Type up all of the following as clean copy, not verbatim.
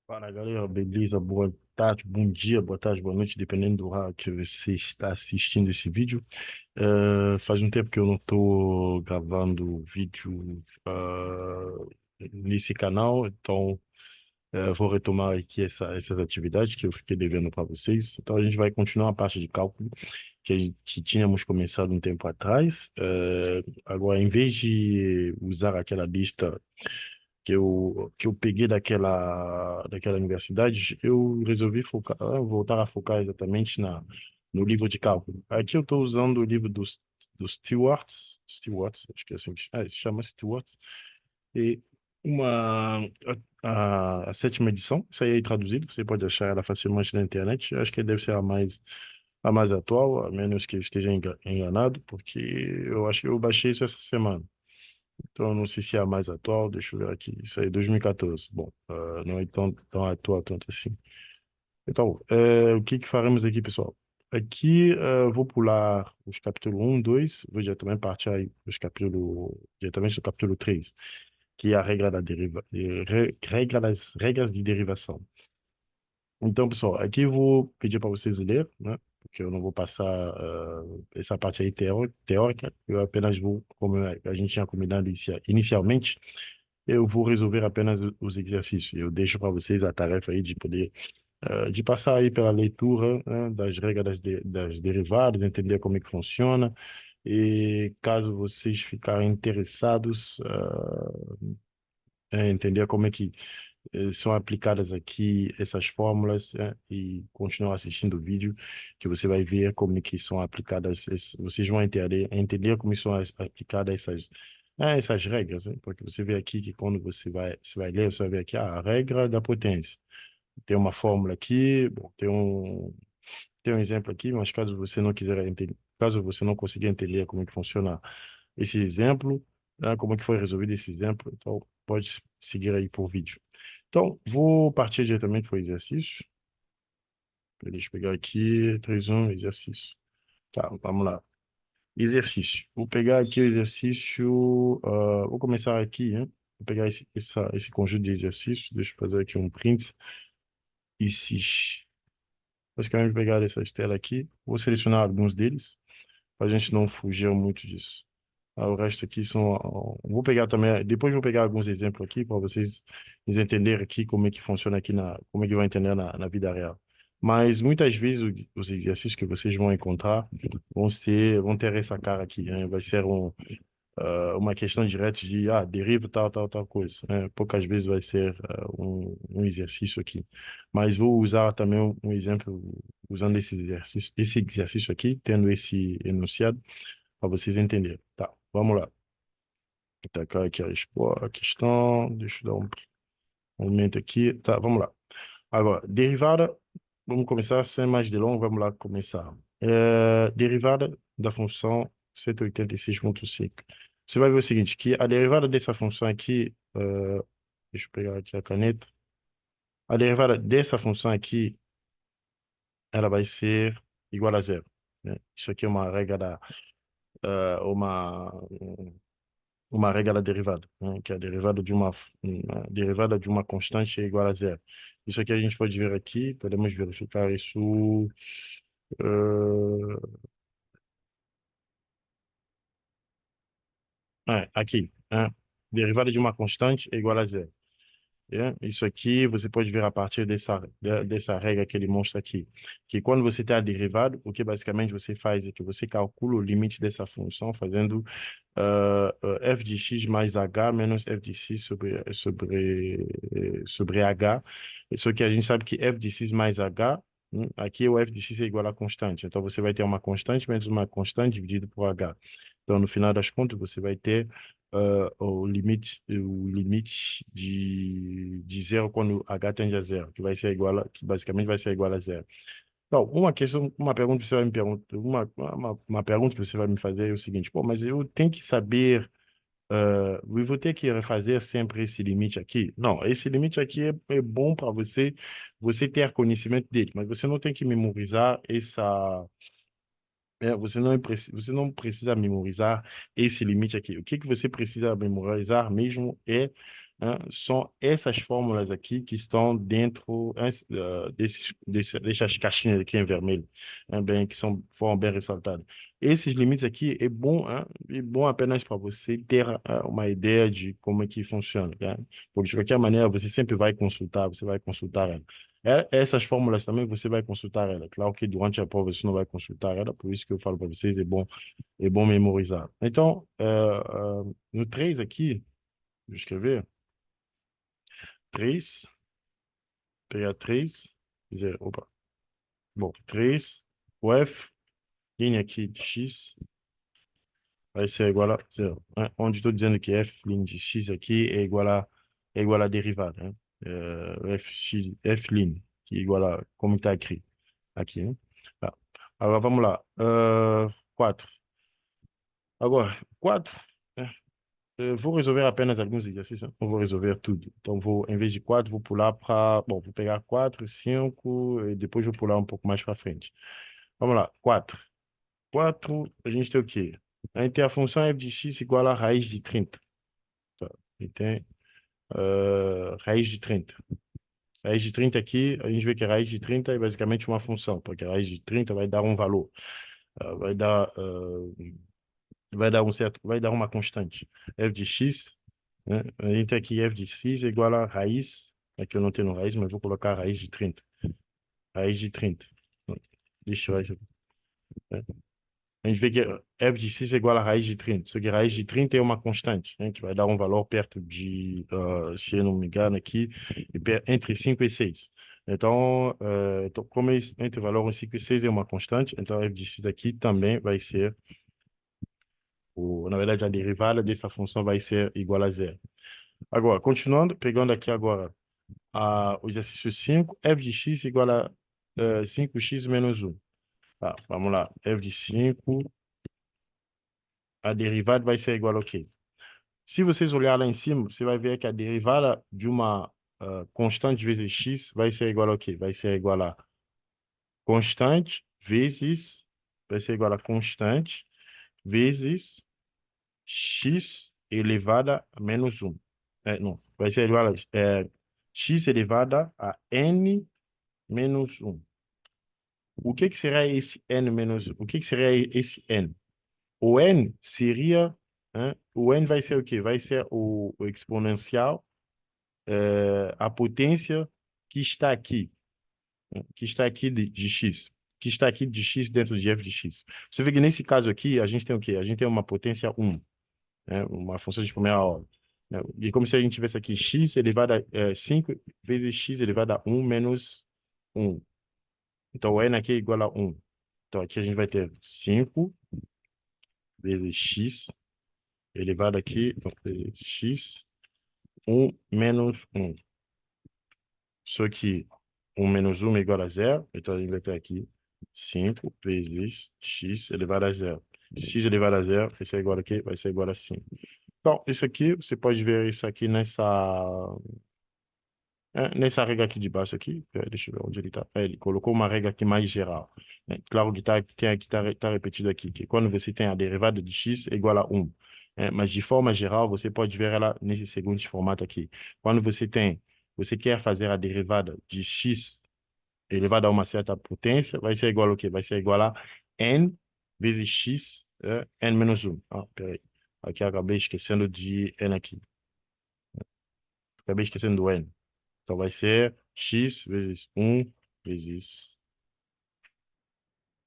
Fala galera, beleza? Boa tarde, bom dia, boa tarde, boa noite, dependendo do horário que você está assistindo esse vídeo. Faz um tempo que eu não estou gravando vídeo nesse canal, então vou retomar aqui essas atividades que eu fiquei devendo para vocês. Então a gente vai continuar a parte de cálculo que tínhamos começado um tempo atrás. Agora, em vez de usar aquela lista que eu peguei daquela universidade, eu resolvi voltar a focar exatamente no livro de cálculo. Aqui eu estou usando o livro do Stewart, acho que é assim se chama Stewart, e a sétima edição, isso aí é traduzido, você pode achar ela facilmente na internet, eu acho que deve ser a mais atual, a menos que eu esteja enganado, porque eu acho que eu baixei isso essa semana. Então, eu não sei se é a mais atual, deixa eu ver aqui. Isso aí, 2014. Bom, não é tão atual tanto assim. Então, o que que faremos aqui, pessoal? Aqui, vou pular os capítulos um, 2, vou diretamente partir aí diretamente do capítulo 3, que é a regra da regras de derivação. Então, pessoal, aqui eu vou pedir para vocês ler, né? Porque eu não vou passar essa parte aí teórica, eu apenas vou, como a gente tinha combinado inicialmente, eu vou resolver apenas os exercícios. Eu deixo para vocês a tarefa aí de poder, de passar aí pela leitura, né, das regras das derivadas, entender como é que funciona. E caso vocês ficarem interessados, entender como é que são aplicadas aqui essas fórmulas, e continuar assistindo o vídeo, que você vai ver como é que são aplicadas, vocês vão entender como são aplicadas essas regras, né? Porque você vê aqui que quando você vai ler, você vai ver aqui a regra da potência. Tem uma fórmula aqui, bom, tem um exemplo aqui, mas caso você não quiser entender, caso você não consiga entender como é que funciona esse exemplo, né, como é que foi resolvido esse exemplo, então pode seguir aí por vídeo. Então, vou partir diretamente para o exercício. Deixa eu pegar aqui, 3.1, exercício. Tá, vamos lá. Exercício. Vou pegar aqui o exercício. Vou começar aqui, né? Vou pegar esse conjunto de exercícios. Deixa eu fazer aqui um print. Esses. Basicamente, vou pegar essas telas aqui. Vou selecionar alguns deles, para a gente não fugir muito disso. O resto aqui são. Vou pegar também. Depois vou pegar alguns exemplos aqui para vocês entenderem aqui como é que funciona aqui como é que vai entender na vida real. Mas muitas vezes os exercícios que vocês vão encontrar vão ter essa cara aqui, né? Vai ser uma questão direta de deriva tal, tal, tal coisa, né? Poucas vezes vai ser um exercício aqui. Mas vou usar também um exemplo usando esse exercício aqui, tendo esse enunciado para vocês entenderem. Tá, vamos lá. Vou tacar aqui a questão. Deixa eu dar um momento aqui. Tá, vamos lá. Agora, derivada. Vamos começar sem mais delongas. Vamos lá começar. Derivada da função 186,5. Você vai ver o seguinte, que a derivada dessa função aqui, deixa eu pegar aqui a caneta. A derivada dessa função aqui, ela vai ser igual a zero, né? Isso aqui é uma regra uma regra da derivada, né? Que é a derivada de uma constante é igual a zero. Isso aqui a gente pode ver aqui, podemos verificar isso aqui, né? Derivada de uma constante é igual a zero. Isso aqui você pode ver a partir dessa regra que ele mostra aqui, que quando você tem a derivada, o que basicamente você faz é que você calcula o limite dessa função fazendo f de x mais h menos f de x sobre h. Isso aqui a gente sabe que f de x mais h, aqui o f de x é igual a constante. Então você vai ter uma constante menos uma constante dividido por h. Então no final das contas você vai ter o limite de zero quando h tende a zero, que basicamente vai ser igual a zero. Então, uma pergunta que você vai me perguntar, uma pergunta que você vai me fazer é o seguinte, pô, mas eu tenho que saber, eu vou ter que refazer sempre esse limite aqui? Não, esse limite aqui é bom para você ter conhecimento dele, mas você não tem que memorizar você não precisa memorizar esse limite aqui. O que que você precisa memorizar mesmo é são essas fórmulas aqui que estão dentro dessas caixinhas aqui em vermelho, bem, que foram bem ressaltadas. Esses limites aqui é bom apenas para você ter uma ideia de como é que funciona, tá? Porque de qualquer maneira você sempre vai consultar, você vai consultar ela. Essas fórmulas também você vai consultar ela. Claro que durante a prova você não vai consultar ela, por isso que eu falo para vocês, é bom memorizar. Então, no 3 aqui, vou escrever 3, pegar 3, dizer, opa, bom, 3, o F, linha aqui de X, vai ser igual a 0. Né? Onde estou dizendo que F, linha de X aqui é igual a derivada, né? F, linha, que é igual a, como está escrito aqui, né? Tá. Agora, vamos lá. 4. Agora, 4. Eu vou resolver apenas alguns exercícios, não vou resolver tudo. Então, em vez de 4, vou pular para. Bom, vou pegar 4, 5 e depois vou pular um pouco mais para frente. Vamos lá, 4. 4, a gente tem o quê? A gente tem a função f de x igual a raiz de 30. Tá. E tem raiz de 30. Raiz de 30 aqui, a gente vê que a raiz de 30 é basicamente uma função, porque a raiz de 30 vai dar um valor. Vai dar uma constante. F de x, né? A gente tem aqui f de x é igual a raiz, aqui eu não tenho raiz, mas vou colocar a raiz de 30. Raiz de 30. Deixa eu ver. Né? A gente vê que f de x é igual a raiz de 30. Só que a raiz de 30 é uma constante, né? Que vai dar um valor perto de, se eu não me engano aqui, entre 5 e 6. Então, como entre valor 5 e 6 é uma constante, então f de x aqui também vai ser na verdade, a derivada dessa função vai ser igual a zero. Agora, continuando, pegando aqui agora o exercício 5, f de x igual a 5x menos 1. Tá, vamos lá. F de 5, a derivada vai ser igual a quê? Se vocês olharem lá em cima, você vai ver que a derivada de uma constante vezes x vai ser igual a quê? Vai ser igual a constante vezes, vai ser igual a constante vezes x elevada a menos 1. Não, vai ser igual a x elevada a n menos 1. O que será esse n menos 1? O que seria esse n? O n seria, o n vai ser o quê? Vai ser o exponencial, a potência que está aqui, né? Que está aqui de x, que está aqui de x dentro de f de x. Você vê que nesse caso aqui, a gente tem o quê? A gente tem uma potência 1. Né? Uma função de primeira ordem. Né? E como se a gente tivesse aqui x elevado a 5 vezes x elevado a 1 menos 1. Então, o n aqui é igual a 1. Então, aqui a gente vai ter 5 vezes x elevado aqui, então, vezes x, 1 menos 1. Só que 1 menos 1 é igual a zero. Então, a gente vai ter aqui 5 vezes x elevado a zero. X elevado a zero vai ser igual a quê? Vai ser igual a 5. Então, isso aqui, você pode ver isso aqui nessa regra aqui de baixo aqui. Deixa eu ver onde ele está. Ele colocou uma regra aqui mais geral. Claro que tá repetido aqui, que quando você tem a derivada de x é igual a 1. Mas de forma geral, você pode ver ela nesse segundo formato aqui. Quando você quer fazer a derivada de x elevado a uma certa potência, vai ser igual ao quê? Vai ser igual a n vezes x, n menos 1. Ah, peraí. Aqui eu acabei esquecendo de n aqui. Acabei esquecendo do n. Então vai ser x vezes 1 vezes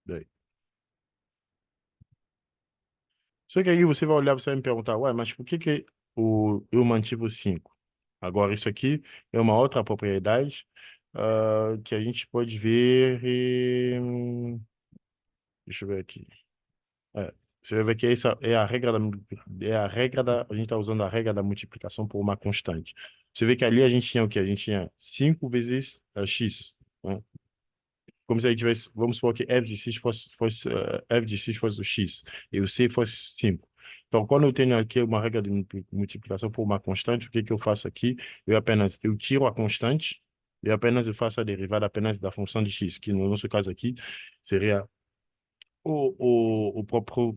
10. Só que aí você vai olhar, você vai me perguntar, ué, mas por que que eu mantive o 5? Agora, isso aqui é uma outra propriedade que a gente pode ver. Deixa eu ver aqui. É, você vai ver que essa é a regra a gente está usando a regra da multiplicação por uma constante. Você vê que ali a gente tinha o quê? A gente tinha 5 vezes x, né? Como se a gente tivesse, vamos supor que f de x f de x fosse o x e o c fosse 5. Então, quando eu tenho aqui uma regra de multiplicação por uma constante, o que que eu faço aqui? Eu tiro a constante e apenas eu faço a derivada apenas da função de x, que no nosso caso aqui seria o, o, o próprio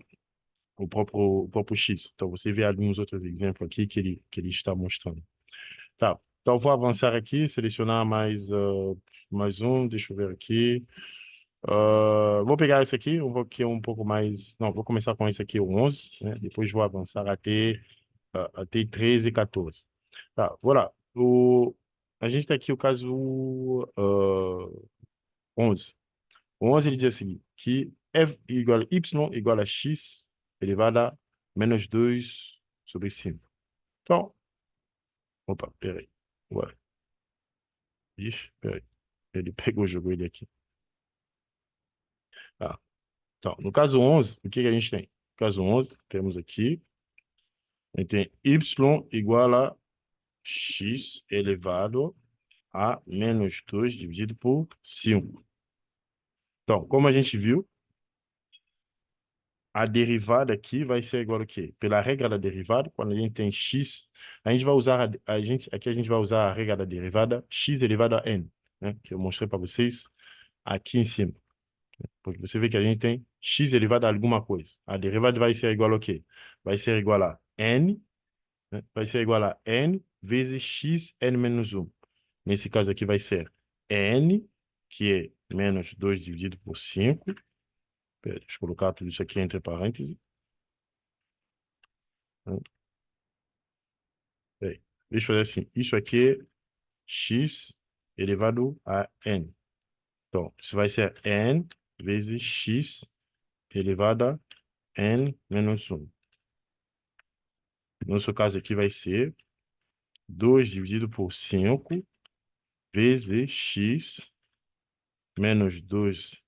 o próprio X. Então, você vê alguns outros exemplos aqui que ele está mostrando. Tá. Então, vou avançar aqui, selecionar mais um, deixa eu ver aqui. Vou pegar esse aqui, eu vou aqui um pouco mais... Não, vou começar com esse aqui, o 11, né? Depois vou avançar até 13 e 14. Tá, voilà. A gente tem aqui o caso 11. O 11 ele diz o seguinte, que f igual a y igual a x elevado a menos 2 sobre 5. Então, opa, peraí. Ué, ixi, peraí. Ele pegou, jogou ele aqui. Ah, então, no caso 11, o que que a gente tem? No caso 11, temos aqui, a gente tem y igual a x elevado a menos 2 dividido por 5. Então, como a gente viu, a derivada aqui vai ser igual a quê? Pela regra da derivada, quando a gente tem x, a gente vai usar, aqui a gente vai usar a regra da derivada x elevado a n, né? Que eu mostrei para vocês aqui em cima. Porque você vê que a gente tem x elevado a alguma coisa. A derivada vai ser igual a quê? Vai ser igual a n, né? Vai ser igual a n vezes x n menos 1. Nesse caso aqui vai ser n, que é menos 2 dividido por 5. Pera, deixa eu colocar tudo isso aqui entre parênteses, né? Peraí. Deixa eu fazer assim. Isso aqui é x elevado a n. Então, isso vai ser n vezes x elevado a n menos 1. No nosso caso aqui vai ser 2 dividido por 5 vezes x menos 2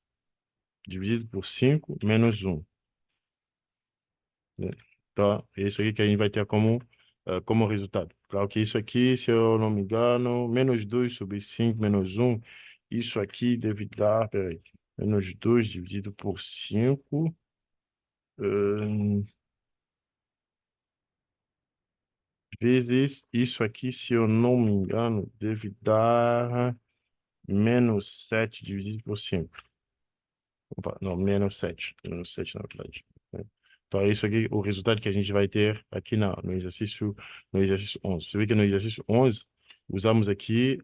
dividido por 5 menos 1, né? Então, é isso aqui que a gente vai ter como resultado. Claro que isso aqui, se eu não me engano, menos 2 sobre 5 menos 1, isso aqui deve dar, peraí, menos 2 dividido por 5, vezes isso aqui, se eu não me engano, deve dar menos 7 dividido por 5. Opa, não, menos 7 na verdade, né? Então é isso aqui, o resultado que a gente vai ter aqui no exercício 11. Você vê que no exercício 11, usamos aqui,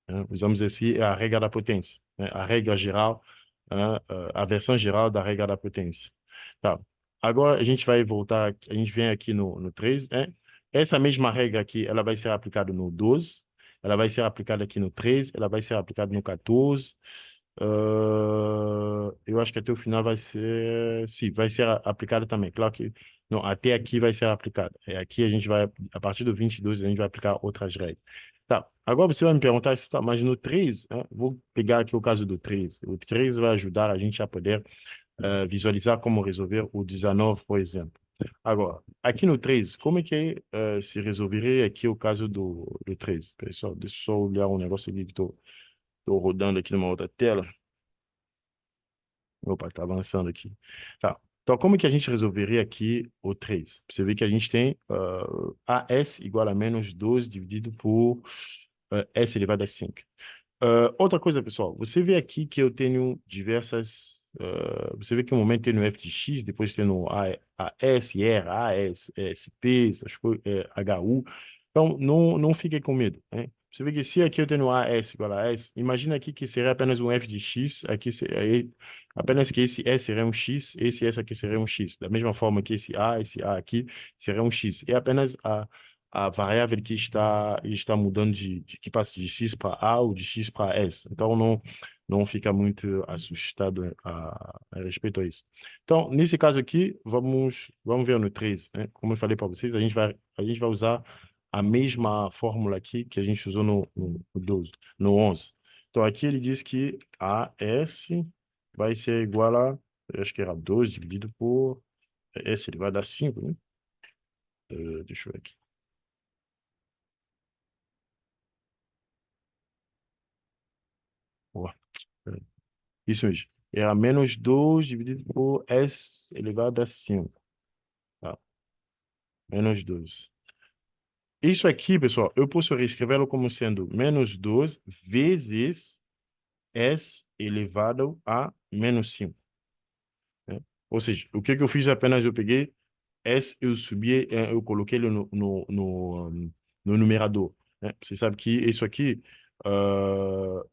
né, usamos aqui a regra da potência, né, a regra geral, né, a versão geral da regra da potência. Tá. Agora a gente vai voltar, a gente vem aqui no 3, né? Essa mesma regra aqui, ela vai ser aplicada no 12, ela vai ser aplicada aqui no 13, ela vai ser aplicada no 14. Eu acho que até o final vai ser, sim, vai ser aplicada também. Claro que, não, até aqui vai ser aplicada. Aqui a gente vai, a partir do 22, a gente vai aplicar outras regras. Tá, agora você vai me perguntar, tá, mas no 3, né, vou pegar aqui o caso do 3. O 3 vai ajudar a gente a poder visualizar como resolver o 19, por exemplo. Agora, aqui no 3, como é que se resolveria aqui o caso do 3? Pessoal, deixa eu só olhar um negócio aqui que estou rodando aqui numa outra tela. Opa, tá avançando aqui. Tá. Então, como que a gente resolveria aqui o 3? Você vê que a gente tem AS igual a menos 12 dividido por S elevado a 5. Outra coisa, pessoal, você vê aqui que eu tenho diversas. Você vê que no momento tem no f de x, depois tem no AS, R, AS, SP, essas coisas, HU. Então, não fiquem com medo, né? Você vê que se aqui eu tenho AS igual a S, imagina aqui que seria apenas um f de x, aqui seria, apenas que esse S seria um x, esse S aqui seria um x. Da mesma forma que esse A aqui seria um x. É apenas a variável que está mudando que passa de x para a ou de x para s. Então, não fica muito assustado a respeito a isso. Então, nesse caso aqui, vamos ver no 13, né? Como eu falei para vocês, a gente vai usar a mesma fórmula aqui que a gente usou no 12, no 11. Então, aqui ele diz que AS vai ser igual a, eu acho que era 12 dividido por S, ele vai dar 5, né? Deixa eu ver aqui. Boa. Isso mesmo. É a menos 2 dividido por S elevado a 5. Tá? Menos 12. Isso aqui, pessoal, eu posso reescrevê-lo como sendo menos 12 vezes S elevado a menos 5, né? Ou seja, o que eu fiz apenas, eu peguei S, eu subi, eu coloquei ele no numerador, né? Você sabe que isso aqui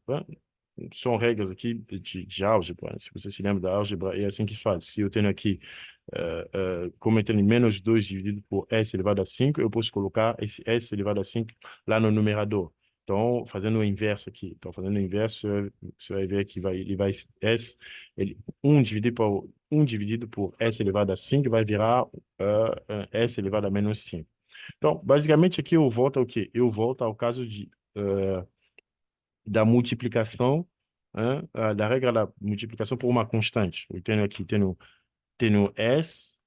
né, são regras aqui de álgebra, né? Se você se lembra da álgebra, é assim que faz. Se eu tenho aqui, como eu tenho menos 2 dividido por s elevado a 5, eu posso colocar esse s elevado a 5 lá no numerador. Então, fazendo o inverso aqui. Então, fazendo o inverso, você vai ver que ele vai s, ele, 1 dividido por s elevado a 5 vai virar s elevado a menos 5. Então, basicamente aqui eu volto ao quê? Eu volto ao caso da multiplicação, né, da regra da multiplicação por uma constante. Eu tenho aqui, tenho S,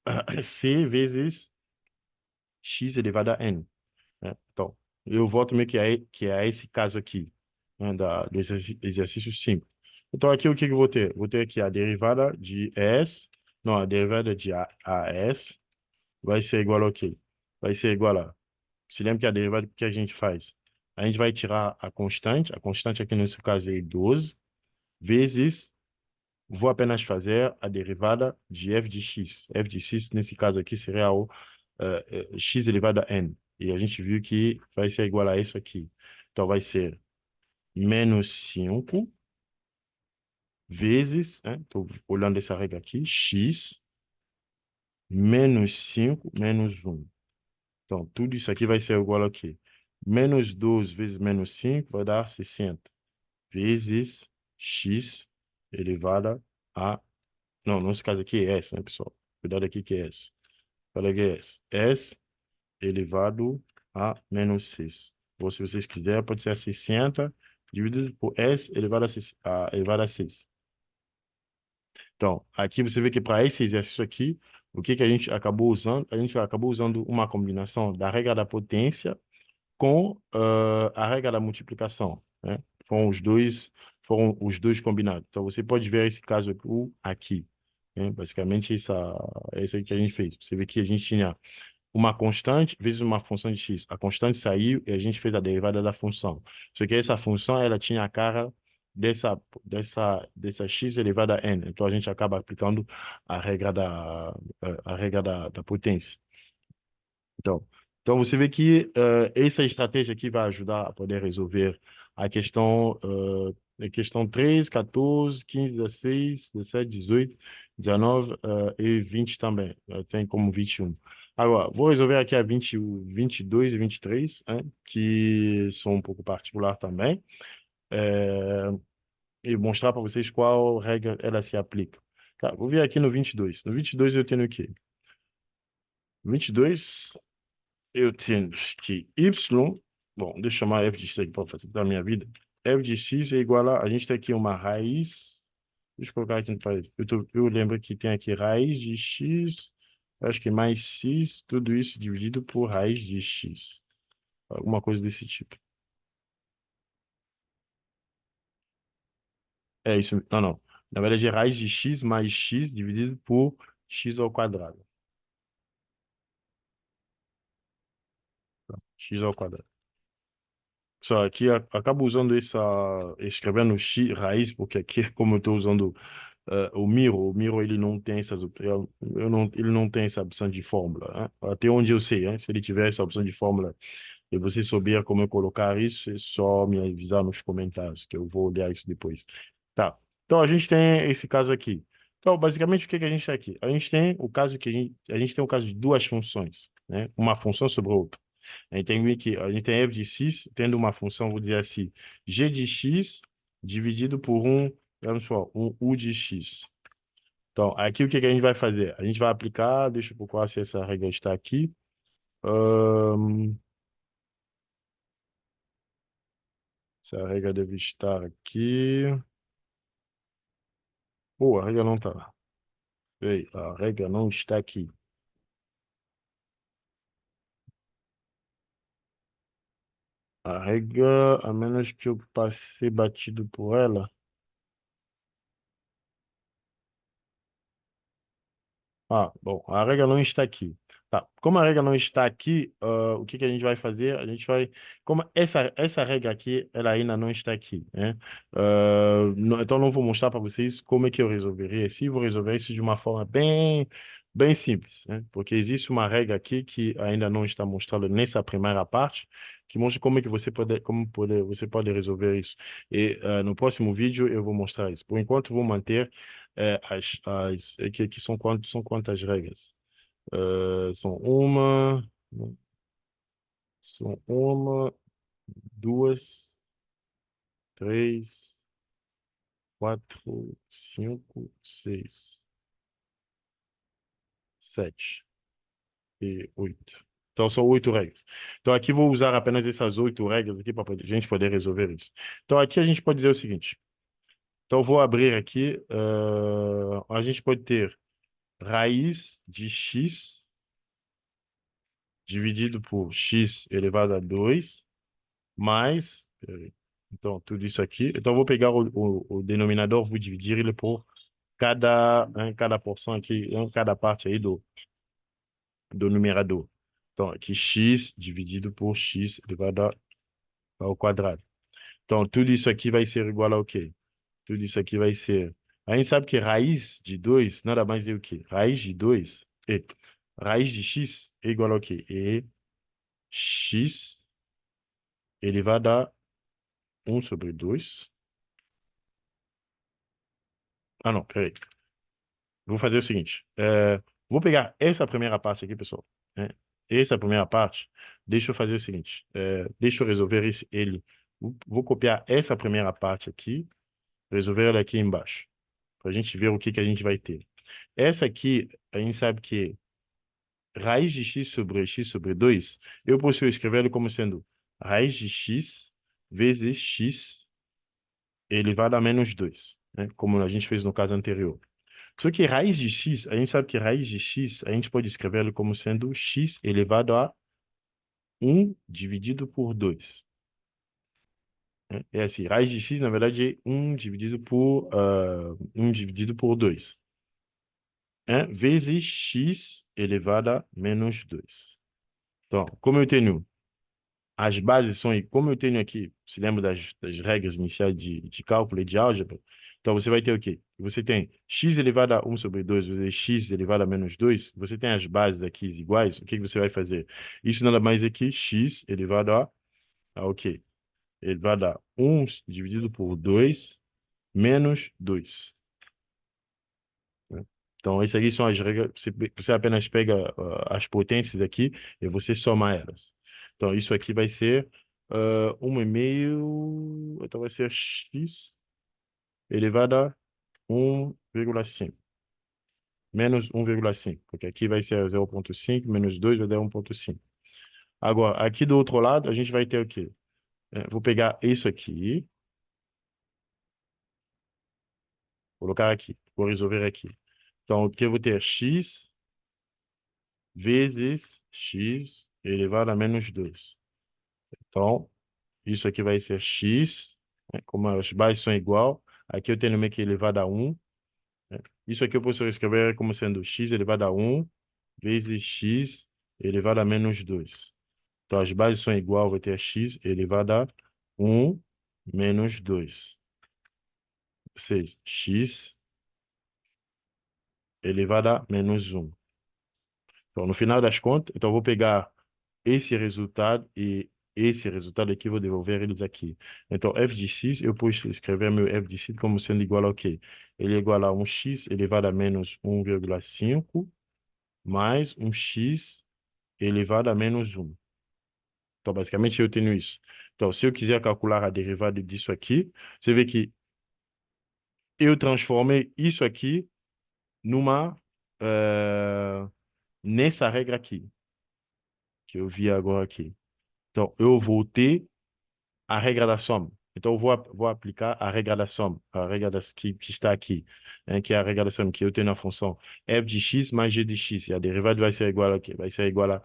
C vezes x elevado a n, né? Então, eu volto meio que é esse caso aqui, né, do exercício 5. Então, aqui o que eu vou ter? Vou ter aqui a derivada de S, não, a derivada de AS vai ser igual a quê? Vai ser igual a, se lembra que a derivada que a gente faz? A gente vai tirar a constante aqui nesse caso é 12, vezes, vou apenas fazer a derivada de f de x. F de x, nesse caso aqui, seria o x elevado a n. E a gente viu que vai ser igual a isso aqui. Então, vai ser menos 5 vezes, estou olhando essa regra aqui, x menos 5 menos 1. Então, tudo isso aqui vai ser igual a quê? Menos 12 vezes menos 5 vai dar 60 vezes x elevado a... Não, nesse caso aqui é S, né, pessoal? Cuidado aqui que é S. Fala que é S. S elevado a menos 6. Ou se vocês quiserem, pode ser 60 dividido por S elevado a 6. Elevado a 6. Então, aqui você vê que para esse exercício aqui, o que que a gente acabou usando? A gente acabou usando uma combinação da regra da potência com a regra da multiplicação, né? Foram os dois combinados. Então, você pode ver esse caso aqui, né? Basicamente, é isso aí que a gente fez. Você vê que a gente tinha uma constante vezes uma função de x. A constante saiu e a gente fez a derivada da função. Só que essa função, ela tinha a cara dessa x elevada a n. Então, a gente acaba aplicando a regra da potência. Então, então você vê que essa estratégia aqui vai ajudar a poder resolver a questão 3, 14, 15, 16, 17, 18, 19 e 20 também. Tem como 21. Agora, vou resolver aqui a 20, 22 e 23, né, que são um pouco particular também, eh, e mostrar para vocês qual regra ela se aplica. Tá, vou vir aqui no 22. No 22 eu tenho o quê? 22 eu tenho que y, bom, deixa eu chamar f de x aqui para facilitar a minha vida. F de x é igual a gente tem aqui uma raiz, deixa eu colocar aqui no país. Eu lembro que tem aqui raiz de x, acho que mais x, tudo isso dividido por raiz de x. Alguma coisa desse tipo. É isso, não, não. Na verdade é raiz de x mais x dividido por x ao quadrado. X ao quadrado. Só aqui acabo usando escrevendo x raiz, porque aqui, como eu estou usando o Miro ele não tem ele não tem essa opção de fórmula, né? Até onde eu sei, né? Se ele tiver essa opção de fórmula e você souber como eu colocar isso, é só me avisar nos comentários, que eu vou olhar isso depois. Tá. Então a gente tem esse caso aqui. Então, basicamente, o que que a gente tem aqui? A gente tem o caso que a gente tem o caso de duas funções, né? Uma função sobre a outra. A gente tem f de x tendo uma função, vou dizer assim, g de x dividido por vamos supor, um u de x. Então, aqui o que que a gente vai fazer? A gente vai aplicar, deixa eu procurar se essa regra está aqui. Ahn, essa regra deve estar aqui. Pô, a regra não está. Ei, a regra não está aqui. A regra, a menos que eu passe batido por ela. Bom, a regra não está aqui. Tá. Como a regra não está aqui, o que que a gente vai fazer? A gente vai, como essa regra aqui, ela ainda não está aqui, né? Então não vou mostrar para vocês como é que eu resolveria. Se vou resolver isso de uma forma bem Bem simples, né? Porque existe uma regra aqui que ainda não está mostrada nessa primeira parte, que mostra como é que você pode resolver isso. E no próximo vídeo eu vou mostrar isso. Por enquanto, vou manter que são quantas regras? São são uma, duas, três, quatro, cinco, seis, sete e oito. Então, são 8 regras. Então, aqui vou usar apenas essas 8 regras aqui para a gente poder resolver isso. Então, aqui a gente pode dizer o seguinte. Então, eu vou abrir aqui. A gente pode ter raiz de x dividido por x elevado a 2 mais... Então, tudo isso aqui. Então, eu vou pegar o denominador, vou dividir ele por cada porção aqui, cada parte aí do numerador. Então, aqui x dividido por x elevado ao quadrado. Então, tudo isso aqui vai ser igual a o quê? Tudo isso aqui vai ser... A gente sabe que raiz de 2 nada mais é o quê? Raiz de x é igual ao quê? É x elevado a 1/2. Ah, não, peraí. Vou fazer o seguinte. Vou pegar essa primeira parte aqui, pessoal, né? Essa primeira parte, deixa eu fazer o seguinte. Deixa eu resolver ele. Vou copiar essa primeira parte aqui, resolver ela aqui embaixo, para a gente ver o que que a gente vai ter. Essa aqui, a gente sabe que raiz de x sobre 2, eu posso escrever ele como sendo raiz de x vezes x elevado a -2, né? Como a gente fez no caso anterior. Só que raiz de x, a gente sabe que raiz de x, a gente pode escrever ele como sendo x elevado a 1 dividido por 2, né? É assim, raiz de x, na verdade, é 1 dividido por 2, né? Vezes x elevado a -2. Então, como eu tenho as bases são, como eu tenho aqui, se lembra das regras iniciais de cálculo e de álgebra, então você vai ter o quê? Você tem x elevado a 1/2 vezes x elevado a -2, você tem as bases aqui iguais, o que que você vai fazer? Isso nada mais é que x elevado a o quê? Elevado a 1 dividido por 2 menos 2, né? Então, essas aqui são as regras. Você apenas pega as potências aqui e você soma elas. Então, isso aqui vai ser 1,5. Então, vai ser x elevado a 1,5. Menos 1,5. Porque aqui vai ser 0,5 menos 2 vai dar 1,5. Agora, aqui do outro lado, a gente vai ter o quê? Vou pegar isso aqui, colocar aqui. Vou resolver aqui. Então, aqui eu vou ter x vezes x elevado a -2. Então, isso aqui vai ser x, né? Como as bases são igual, aqui eu tenho meio que elevado a 1, né? Isso aqui eu posso escrever como sendo x elevado a 1 vezes x elevado a -2. Então, as bases são igual, vai ter x elevado a 1 menos 2. Ou seja, x elevado a -1. Então, no final das contas, então eu vou pegar esse resultado e esse resultado aqui, vou devolver eles aqui. Então, f de x, eu posso escrever meu f de x como sendo igual ao quê? Ele é igual a um x elevado a menos 1,5 mais um x elevado a -1. Então, basicamente, eu tenho isso. Então, se eu quiser calcular a derivada disso aqui, você vê que eu transformei isso aqui numa... eh, nessa regra aqui, que eu vi agora aqui. Então, eu voltei a regra da soma. Então, eu vou aplicar a regra da soma, que está aqui, né, que é a regra da soma que eu tenho na função f de x mais g de x. E a derivada vai ser igual a quê? Vai ser igual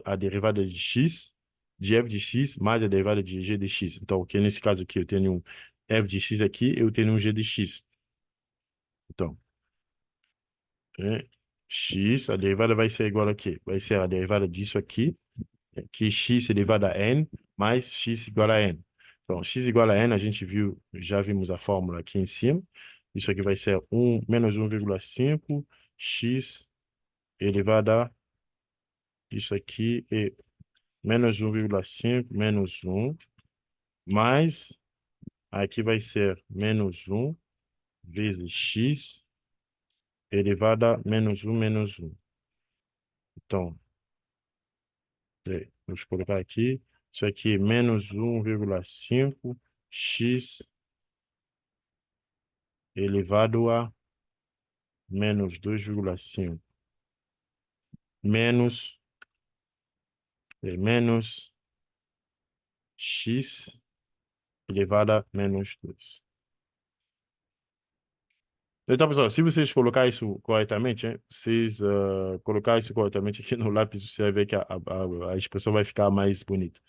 a derivada de x, de f de x, mais a derivada de g de x. Então, que nesse caso aqui, eu tenho um f de x aqui, eu tenho um g de x. Então, x, a derivada vai ser igual a quê? Vai ser a derivada disso aqui, que x elevado a n mais x igual a n. Então, x igual a n, a gente viu, já vimos a fórmula aqui em cima. Isso aqui vai ser menos 1,5 x elevado a isso aqui é menos 1,5 menos 1, mais aqui vai ser menos 1 vezes x elevado a menos 1 menos 1. Então, vamos colocar aqui, isso aqui é menos 1,5 x elevado a menos 2,5 menos, menos x elevado a menos 2. Então, pessoal, se vocês colocar isso corretamente, hein, vocês colocar isso corretamente aqui no lápis, você vai ver que a expressão vai ficar mais bonita.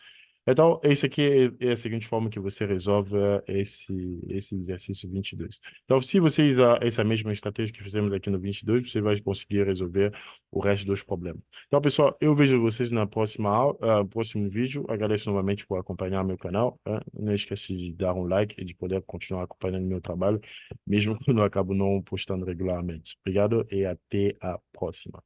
Então, esse aqui é a seguinte forma que você resolve esse exercício 22. Então, se você usar essa mesma estratégia que fizemos aqui no 22, você vai conseguir resolver o resto dos problemas. Então, pessoal, eu vejo vocês na próxima aula, próximo vídeo. Agradeço novamente por acompanhar meu canal. Não esqueça de dar um like e de poder continuar acompanhando meu trabalho, mesmo quando eu acabo não postando regularmente. Obrigado e até a próxima.